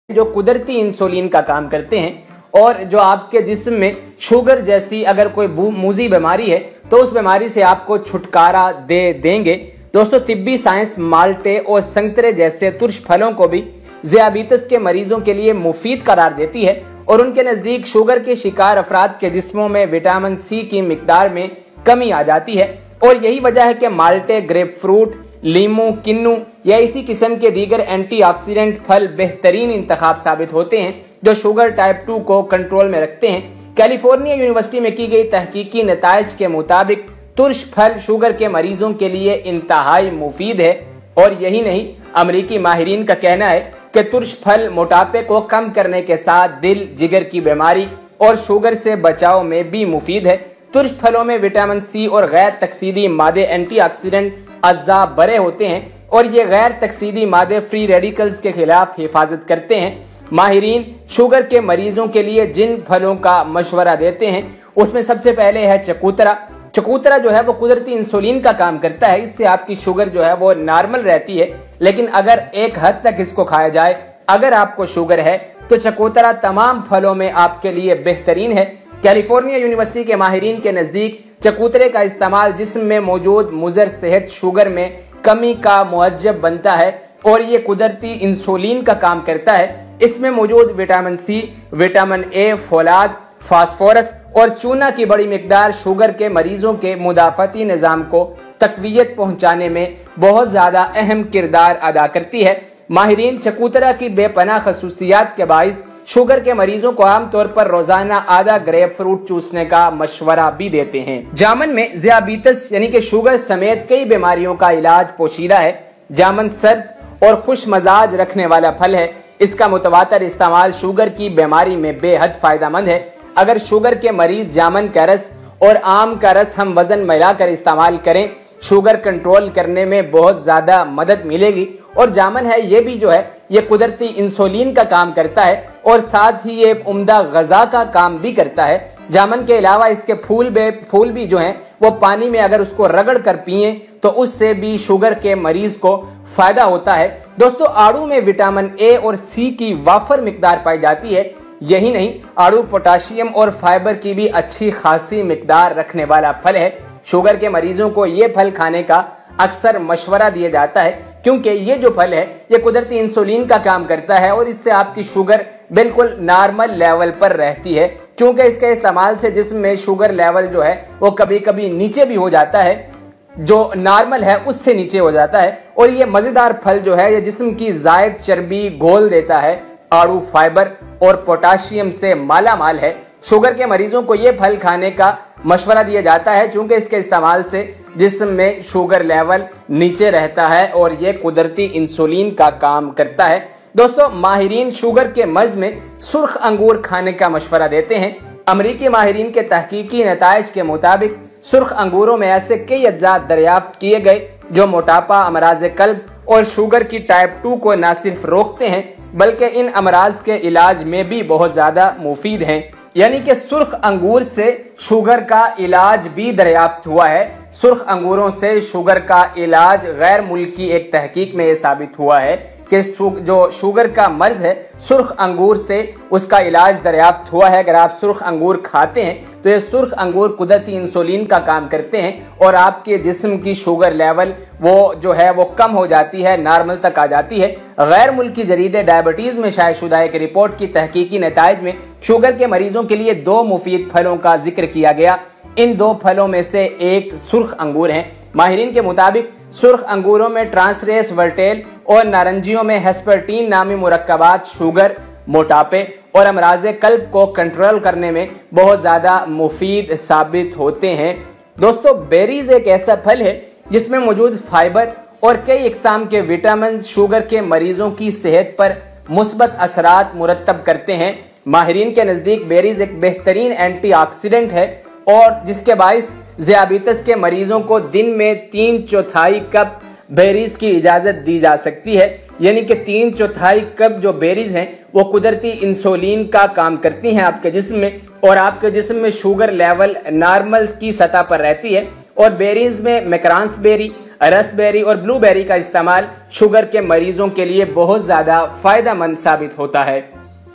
जो कुदरती इंसुलिन का काम करते हैं और जो आपके जिस्म में शुगर जैसी अगर कोई मूजी बीमारी है तो उस बीमारी से आपको छुटकारा दे देंगे। दोस्तों, तिब्बी साइंस माल्टे और संतरे जैसे तुर्श फलों को भी ज़ियाबीतस के मरीजों के लिए मुफीद करार देती है और उनके नजदीक शुगर के शिकार अफराद के जिस्मों में विटामिन सी की मिकदार में कमी आ जाती है। और यही वजह है कि माल्टे, ग्रेप फ्रूट, लीमू, किन्नू या इसी किस्म के दीगर एंटीऑक्सीडेंट फल बेहतरीन इंतखाब साबित होते हैं जो शुगर टाइप 2 को कंट्रोल में रखते हैं। कैलिफोर्निया यूनिवर्सिटी में की गई तहकीकी नताइज के मुताबिक तुर्श फल शुगर के मरीजों के लिए इंतहाई मुफीद है। और यही नहीं, अमरीकी माहिरीन का कहना है कि तुर्श फल मोटापे को कम करने के साथ दिल, जिगर की बीमारी और शुगर से बचाव में भी मुफीद है। तुर्श फलों में विटामिन सी और गैर तकसीदी मादे एंटीऑक्सीडेंट अज्जा बड़े होते हैं और ये गैर तकसीदी मादे फ्री रेडिकल्स के खिलाफ हिफाजत करते हैं। माहिरीन शुगर के मरीजों के लिए जिन फलों का मशवरा देते हैं उसमें सबसे पहले है चकोतरा। चकोतरा जो है वो कुदरती इंसुलिन का काम करता है, इससे आपकी शुगर जो है वो नॉर्मल रहती है। लेकिन अगर एक हद तक इसको खाया जाए, अगर आपको शुगर है तो चकोतरा तमाम फलों में आपके लिए बेहतरीन है। कैलिफोर्निया यूनिवर्सिटी के माहिरीन के नजदीक चकोतरे का इस्तेमाल जिस्म में मौजूद मुज़र सेहत शुगर में कमी का मुअज्जब बनता है और ये कुदरती इंसुलिन का काम करता है। इसमें मौजूद विटामिन सी, विटामिन ए, फोलाद, फास्फोरस और चूना की बड़ी मिकदार शुगर के मरीजों के मुदाफती निज़ाम को तकवीयत पहुंचाने में बहुत ज्यादा अहम किरदार अदा करती है। माहिरीन चकोतरा की बेपनाह खसूसियात के बाइस शुगर के मरीजों को आमतौर पर रोजाना आधा ग्रेप फ्रूट चूसने का मशवरा भी देते हैं। जामन में ज़ियाबीतस यानी कि शुगर समेत कई बीमारियों का इलाज पोशीदा है। जामन सर्द और खुश मजाज रखने वाला फल है। इसका मुतवातर इस्तेमाल शुगर की बीमारी में बेहद फायदेमंद है। अगर शुगर के मरीज जामन का रस और आम का रस हम वजन मिलाकर इस्तेमाल करें, शुगर कंट्रोल करने में बहुत ज्यादा मदद मिलेगी। और जामन है ये भी जो है ये कुदरती इंसुलिन का काम करता है और साथ ही ये एक उम्दा गजा का काम भी करता है। जामन के अलावा इसके फूल भी जो हैं वो पानी में अगर उसको रगड़ कर पिए तो उससे भी शुगर के मरीज को फायदा होता है। दोस्तों, आड़ू में विटामिन ए और सी की वाफर मिकदार पाई जाती है। यही नहीं, आड़ू पोटाशियम और फाइबर की भी अच्छी खासी मिकदार रखने वाला फल है। शुगर के मरीजों को ये फल खाने का अक्सर मशवरा दिया जाता है क्योंकि ये जो फल है ये कुदरती इंसुलिन का काम करता है और इससे आपकी शुगर बिल्कुल नॉर्मल लेवल पर रहती है। क्योंकि इसके इस्तेमाल से जिस्म में शुगर लेवल जो है वो कभी कभी नीचे भी हो जाता है, जो नॉर्मल है उससे नीचे हो जाता है। और ये मजेदार फल जो है ये जिस्म की जायद चर्बी घोल देता है। आड़ू फाइबर और पोटाशियम से माला माल है। शुगर के मरीजों को ये फल खाने का मशवरा दिया जाता है क्योंकि इसके इस्तेमाल से जिस्म में शुगर लेवल नीचे रहता है और ये कुदरती इंसुलिन का काम करता है। दोस्तों, माहिरीन शुगर के मर्ज में सुर्ख अंगूर खाने का मशवरा देते हैं। अमरीकी माहिरीन के तहकीकी नताइज के मुताबिक सुर्ख अंगूरों में ऐसे कई अज्जा दरियाफ्त किए गए जो मोटापा, अमराज कल्ब और शुगर की टाइप 2 को न सिर्फ रोकते हैं बल्कि इन अमराज के इलाज में भी बहुत ज्यादा मुफीद हैं। यानी कि सुर्ख अंगूर से शुगर का इलाज भी दरियाफ्त हुआ है। सुर्ख अंगूरों से शुगर का इलाज गैर मुल्की एक तहकीक में यह साबित हुआ है कि जो शुगर का मर्ज है सुर्ख अंगूर से उसका इलाज दरियाफ्त हुआ है। अगर आप सुर्ख अंगूर खाते हैं तो ये सुर्ख अंगूर कुदरती इंसुलिन का काम करते हैं और आपके जिस्म की शुगर लेवल वो जो है वो कम हो जाती है, नॉर्मल तक आ जाती है। गैर मुल्की जरीदे डायबिटीज में शाये शुदा एक रिपोर्ट की तहकीकी नताइज में शुगर के मरीजों के लिए 2 मुफीद फलों का जिक्र किया गया। इन 2 फलों में से एक सुर्ख अंगूर हैं। माहिरीन के मुताबिक सुर्ख अंगूरों में ट्रांसरेस वर्टेल और नारंजियों में हेस्पर्टीन नामी मुरक्कबात शुगर, मोटापे और अमराज कल्ब को कंट्रोल करने में बहुत ज्यादा मुफीद साबित होते हैं। दोस्तों, बेरीज एक ऐसा फल है जिसमें मौजूद फाइबर और कई इकसाम के विटामिन शुगर के मरीजों की सेहत पर मुस्बत असरात मुरतब करते हैं। माहिरीन के नजदीक बेरीज एक बेहतरीन एंटीऑक्सीडेंट है और जिसके बाइस ज़ियाबीतस के मरीजों को दिन में 3/4 कप बेरीज की इजाजत दी जा सकती है। यानी कि 3/4 कप जो बेरीज हैं वो कुदरती इंसुलिन का काम करती हैं आपके जिस्म में और आपके जिस्म में शुगर लेवल नॉर्मल की सतह पर रहती है। और बेरीज में मैक्रांस बेरी, रसबेरी और ब्लूबेरी का इस्तेमाल शुगर के मरीजों के लिए बहुत ज्यादा फायदेमंद साबित होता है।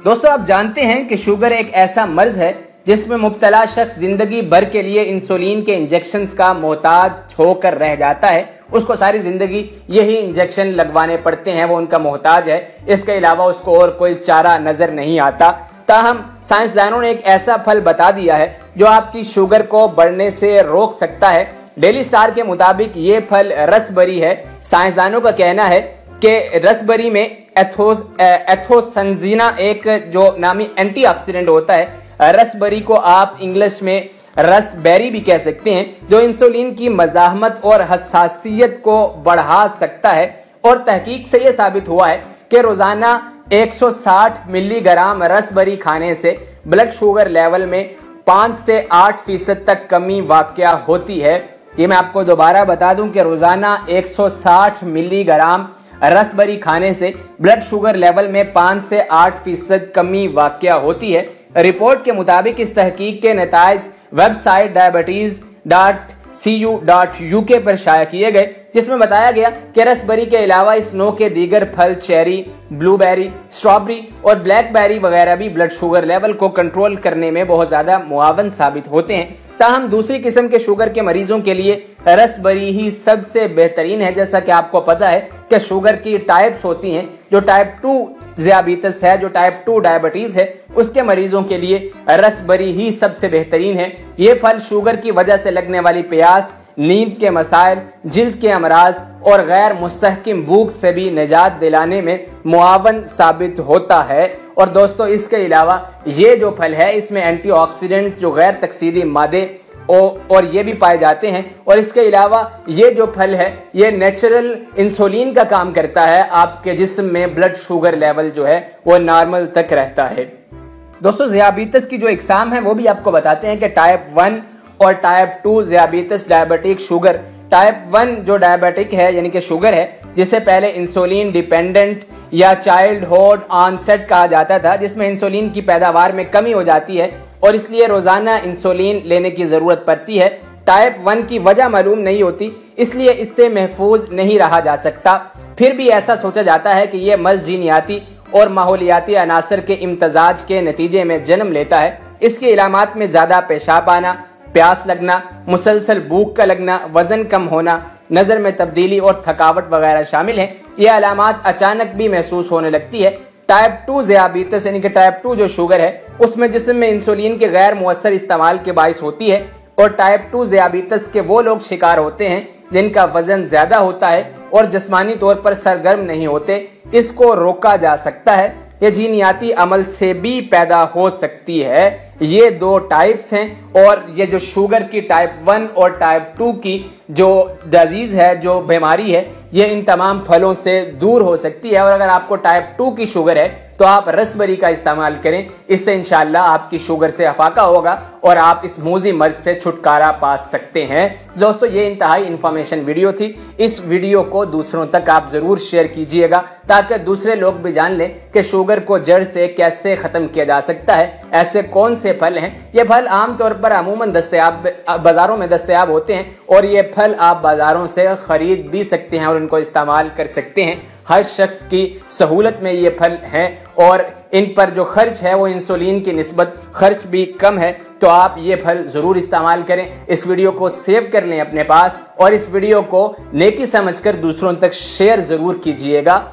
दोस्तों, आप जानते हैं कि शुगर एक ऐसा मर्ज है जिसमें मुब्तला शख्स जिंदगी भर के लिए इंसुलिन के इंजेक्शंस का मोहताज होकर रह जाता है। उसको सारी जिंदगी यही इंजेक्शन लगवाने पड़ते हैं, वो उनका मोहताज है। इसके अलावा उसको और कोई चारा नजर नहीं आता। ताहम साइंसदानों ने एक ऐसा फल बता दिया है जो आपकी शुगर को बढ़ने से रोक सकता है। डेली स्टार के मुताबिक ये फल रसबेरी है। साइंसदानों का कहना है कि रसबेरी में एथोसंजीना एक जो नामी एंटीऑक्सीडेंट होता है। रसबेरी को आप इंग्लिश में रसबेरी भी कह सकते हैं, जो इंसुलिन की मज़ाहमत और हसासियत को बढ़ा सकता है। और तहकीक से यह साबित हुआ है कि रोजाना 160 मिलीग्राम रसबेरी खाने से ब्लड शुगर लेवल में 5 से 8% तक कमी वाक़या होती है। ये मैं आपको दोबारा बता दूं कि रोजाना 160 मिलीग्राम रसबेरी खाने से ब्लड शुगर लेवल में 5 से 8% कमी वाक़या होती है। रिपोर्ट के मुताबिक इस तहकीक के नताइज वेबसाइट diabetes.cu.uk पर शाया किए गए, जिसमें बताया गया कि रसबेरी के अलावा इस नौ के दीगर फल चेरी, ब्लूबेरी, स्ट्रॉबेरी और ब्लैकबेरी वगैरह भी ब्लड शुगर लेवल को कंट्रोल करने में बहुत ज्यादा मुआवन साबित होते हैं। ताहम दूसरी किस्म के शुगर के मरीजों के लिए रसबेरी ही सबसे बेहतरीन है। जैसा कि आपको पता है कि शुगर की टाइप्स होती हैं, जो टाइप 2 ज़ियाबीतस है, जो टाइप 2 डायबिटीज है, उसके मरीजों के लिए रसबेरी ही सबसे बेहतरीन है। ये फल शुगर की वजह से लगने वाली प्यास, नींद के मसाइल, जिल्द के अमराज और गैर मुस्तहकिम भूख से भी निजात दिलाने में मुआवन साबित होता है। और दोस्तों, इसके अलावा ये जो फल है इसमें एंटीऑक्सीडेंट जो गैर तकसीदी मादे और ये भी पाए जाते हैं। और इसके अलावा ये जो फल है ये नेचुरल इंसुलिन का काम करता है। आपके जिस्म में ब्लड शुगर लेवल जो है वो नॉर्मल तक रहता है। दोस्तों, ज़ियाबीतस की जो इकसाम है वो भी आपको बताते हैं कि टाइप 1 और टाइप 2 ज़ियाबीतस डायबिटिक शुगर। टाइप 1 जो डायबिटिक है यानी कि शुगर है, जिसे पहले इंसुलिन डिपेंडेंट या चाइल्डहुड ऑनसेट कहा जाता था, जिसमें इंसुलिन की पैदावार में कमी हो जाती है और इसलिए रोजाना इंसुलिन लेने की जरूरत पड़ती है। टाइप 1 की वजह मालूम नहीं होती, इसलिए इससे महफूज नहीं रहा जा सकता। फिर भी ऐसा सोचा जाता है कि यह मर्ज जीनियाती और माहौलियाती अनासर के इम्तजाज के नतीजे में जन्म लेता है। इसकी इलामात में ज्यादा पेशाब आना, प्यास लगना, मुसलसल भूख का लगना, वजन कम होना, नजर में तब्दीली और थकावट वगैरह शामिल हैं। ये अलामात अचानक भी महसूस होने लगती है। टाइप 2 ज़ियाबीतस यानी कि टाइप 2 जो शुगर है उसमें जिस्म में इंसुलिन के गैर मुअस्सर इस्तेमाल के बाइस होती है। और टाइप 2 ज़ियाबीतस के वो लोग शिकार होते हैं जिनका वजन ज्यादा होता है और जिस्मानी तौर पर सरगर्म नहीं होते। इसको रोका जा सकता है। ये जीनियाती अमल से भी पैदा हो सकती है। ये दो टाइप्स हैं और ये जो शुगर की टाइप 1 और टाइप 2 की जो डिजीज है, जो बीमारी है, ये इन तमाम फलों से दूर हो सकती है। और अगर आपको टाइप 2 की शुगर है तो आप रसबेरी का इस्तेमाल करें। इससे इंशाल्लाह आपकी शुगर से अफाका होगा और आप इस मूजी मर्ज से छुटकारा पा सकते हैं। दोस्तों, ये इंतहाई इंफॉर्मेशन वीडियो थी। इस वीडियो को दूसरों तक आप जरूर शेयर कीजिएगा ताकि दूसरे लोग भी जान लें कि शुगर को जड़ से कैसे खत्म किया जा सकता है। ऐसे कौन से फल हैं? ये फल आमतौर पर अमूमन बाजारों में दस्तयाब होते हैं और ये फल आप बाजारों से खरीद भी सकते हैं और इनको इस्तेमाल कर सकते हैं। हर शख्स की सहूलत में ये फल हैं और इन पर जो खर्च है वो इंसुलिन की निस्बत खर्च भी कम है। तो आप ये फल जरूर इस्तेमाल करें। इस वीडियो को सेव कर लें अपने पास और इस वीडियो को नेकी समझकर दूसरों तक शेयर जरूर कीजिएगा।